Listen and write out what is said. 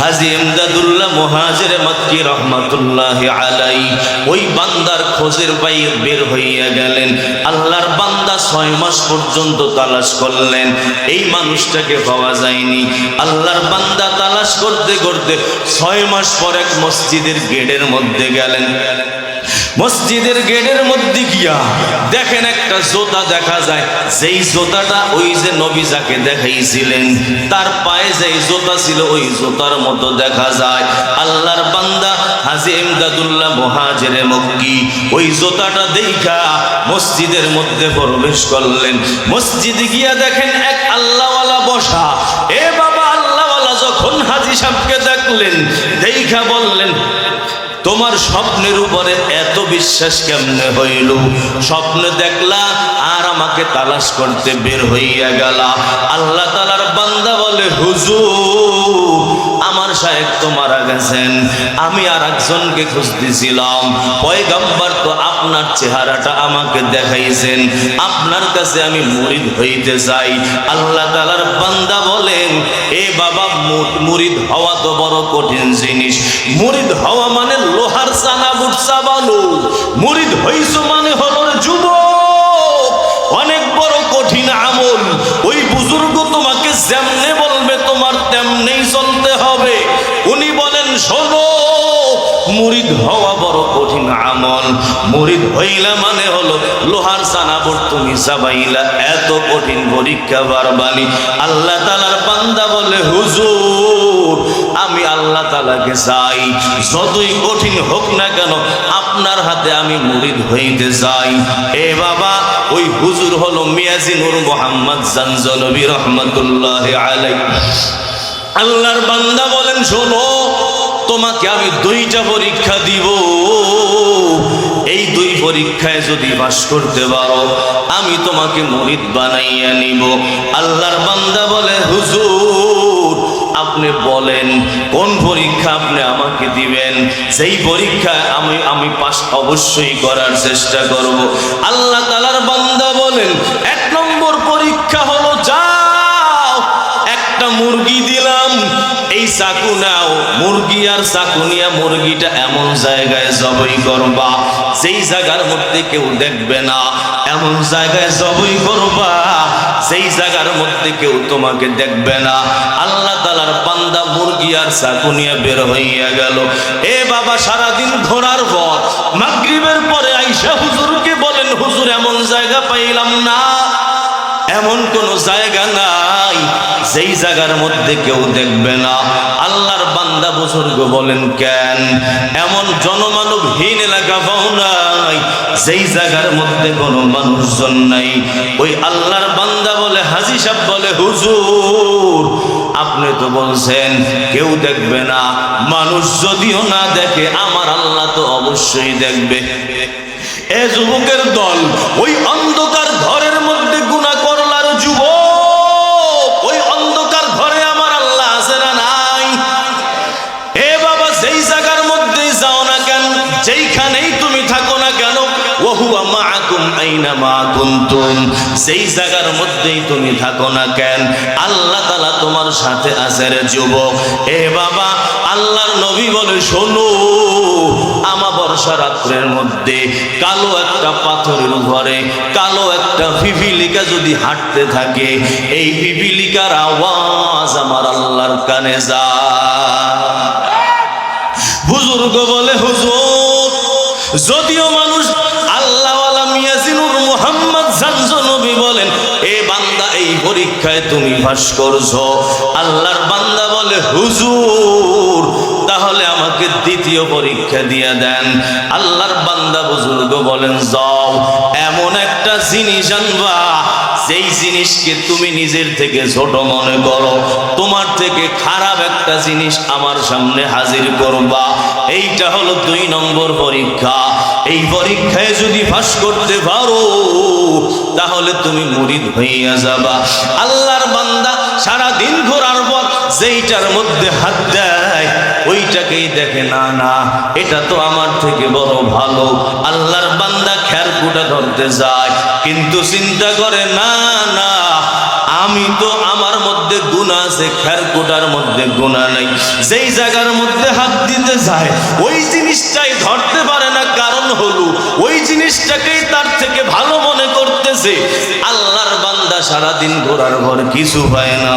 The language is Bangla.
হাজী ইমদাদুল্লাহ মুহাজির মক্কি রহমাতুল্লাহি আলাইহি ওই বান্দার খোঁজের বাইরে বের হইয়া গেলেন। আল্লাহর বান্দা 6 মাস পর্যন্ত তালাশ করলেন, এই মানুষটাকে পাওয়া যায়নি। আল্লাহর বান্দা তালাশ করতে করতে 6 মাস পর এক মসজিদের গেটের মধ্যে গেলেন। মসজিদের গেটের মধ্যে গিয়া দেখেন একটা জুতা দেখা যায়, যেই জুতাটা ওই যে নবী যাকে দেখাইছিলেন তার পায়ে যেই জুতা ছিল ওই জুতার মতো দেখা যায়। আল্লাহর বান্দা হাজী ইমদাদুল্লাহ মুহাজিরে মক্কি ওই জুতাটা দেখা মসজিদের মধ্যে প্রবেশ করলেন। মসজিদে গিয়া দেখেন এক আল্লাহওয়ালা বসা। এ বাবা, আল্লাহওয়ালা যখন হাজী সাহেবকে দেখলেন, দেখা বললেন, তোমার স্বপ্নের উপরে এত বিশ্বাস কেমনে হইল? স্বপ্নে দেখলা আর আমাকে তালাশ করতে বের হইয়া গেলা। আল্লাহ তাআলার বান্দা বলে, হুজুর আমার শায়েখ তো মারা গেছেন, আমি আর একজনকে খুঁজতেছিলাম। পয়গম্বর তো আপনার চেহারাটা আমাকে দেখাইছেন, আপনার কাছে আমি মুরিদ হইতে চাই। আল্লাহ তাআলার বান্দা বলেন, এ বাবা, মুরিদ হওয়া তো বড় কঠিন জিনিস। মুরিদ হওয়া মানে লোহার চানা বুট চাবানো। মুরিদ হইছো মানে হলো যুবক, অনেক বড় কঠিন আমল। ওই বুজুর্গ তোমাকে যেমনে বলবে তোমার তেমনেই চলতে হবে। উনি বলেন, শোনো, মুরিদ হওয়া বড় কঠিন আমল। মুরিদ হইলা মানে হলো লোহার চানাবুট তুমি চাবাইলা, এত কঠিন পরীক্ষা বারবানি। আল্লাহ তাআলার বান্দা বলে, হুজুর আমি আল্লাহ তাআলাকে চাই, যতই কঠিন হোক না কেন আপনার হাতে আমি মুরিদ হইতে চাই। এ বাবা, ওই হুজুর হলো মিয়াজি নূর মোহাম্মদ জানজনবী রহমাতুল্লাহি আলাইহি। আল্লাহর বান্দা বলেন, শোনো, তোমাকে আমি 2টা পরীক্ষা দিব। এই 2 পরীক্ষায় যদি পাস করতে পারো আমি তোমাকে মুরিদ বানাইয়া নিব। আল্লাহর বান্দা বলে, হুজুর আপনি বলেন কোন পরীক্ষা আপনি আমাকে দিবেন, সেই পরীক্ষায় আমি পাস অবশ্যই করার চেষ্টা করব। আল্লাহ তাআলার বান্দা বলেন, 1 নম্বর পরীক্ষা হলো, যাও একটা মুরগি দিলাম, এই চাকু নাও, মুরগি আর চাকু নিয়ে মুরগিটা এমন জায়গায় জবাই করবা যেই জায়গার মধ্যে কেউ দেখবে না, এমন জায়গায় জবাই করবা যেই জায়গার মধ্যে কেউ তোমাকে দেখবে না। আল্লাহ তাআলার বান্দা মুরগি আর চাকু নিয়ে বের হইয়া গেল। এ বাবা, সারাদিন ঘোরার পর মাগরিবের পরে আইসা হুজুরকে বলেন, হুজুর এমন জায়গা পাইলাম না, এমন কোন জায়গা নাই যেই জায়গার মধ্যে কেউ দেখবে না। আল্লাহর বান্দা বুজুর্গ বলেন, কেন? এমন জনমানবহীন এলাকা পাও নাই যেই জায়গার মধ্যে কোনো মানুষজন নাই? ওই আল্লাহর বান্দা বলে, হাজী সাহেব বলে, হুজুর আপনি তো বলছেন কেউ দেখবে না, মানুষ যদিও না দেখে আমার আল্লাহ তো অবশ্যই দেখবে। এ যুবকের দল, ওই অন্ধকার ঘরের মধ্যে গুনাহ করলার যুবক, ওই অন্ধকার ঘরে আমার আল্লাহ আছে না নাই? এ বাবা, যেই জায়গার মধ্যে যাও না কেন, যেইখানেই তুমি থাকো না কেন, ওয়াহুয়া মাআকুম আইনামা কুনতুম, যেই জায়গার মধ্যেই তুমি থাকো না কেন আল্লাহ তাআলা তোমার সাথে আছে রে যুবক। এ বাবা, আল্লাহর নবী বলে, শোনো, আমাবর্ষা রাত্রের মধ্যে কালো একটা পাথরের উপরে কালো একটা পিপিলিকা যদি হাঁটতে থাকে, এই পিপিলিকার আওয়াজ আমার আল্লাহর কানে যায়। বুজুর্গ বলে, হুজুর যদিও মানুষ আল্লাহওয়ালা মিয়াজি নূর মুহাম্মদ জানজনবী বলেন, এ বান্দা এই পরীক্ষায় তুমি পাস করছো। আল্লাহর বান্দা বলে, হুজুর তাহলে আমাকে 2য় পরীক্ষা দিয়ে দেন। আল্লাহর বান্দা বুজুর্গ বলেন, যাও এমন একটা জিনিস আনবা যেই জিনিসকে তুমি নিজের থেকে ছোট মনে করো, তোমার থেকে খারাপ একটা জিনিস আমার সামনে হাজির করবা। এইটা হলো 2 নম্বর পরীক্ষা। এই পরীক্ষায় যদি পাস করতে পারো তাহলে তুমি মুরিদ হইয়া যাবা। আল্লাহর বান্দা সারা দিন ঘোরার পর যেইটার মধ্যে হাত দেয় ওইটাকেই দেখে, না না এটা তো আমার থেকে বড় ভালো। আল্লাহর বান্দা খেরকুটা ধরতে যায়, কিন্তু চিন্তা করে, না না আমি তো আমার মধ্যে গুনাহ আছে, খেরকুটার মধ্যে গুনাহ নাই। যেই জায়গার মধ্যে হাত দিতে যায় ওই জিনিসটাই ধরতে পারে না, কারণ হলো ওই জিনিসটাকেই তার থেকে ভালো মনে করতেছে। আল্লাহর বান্দা সারাদিন ঘোরার ঘর কিছু হয় না।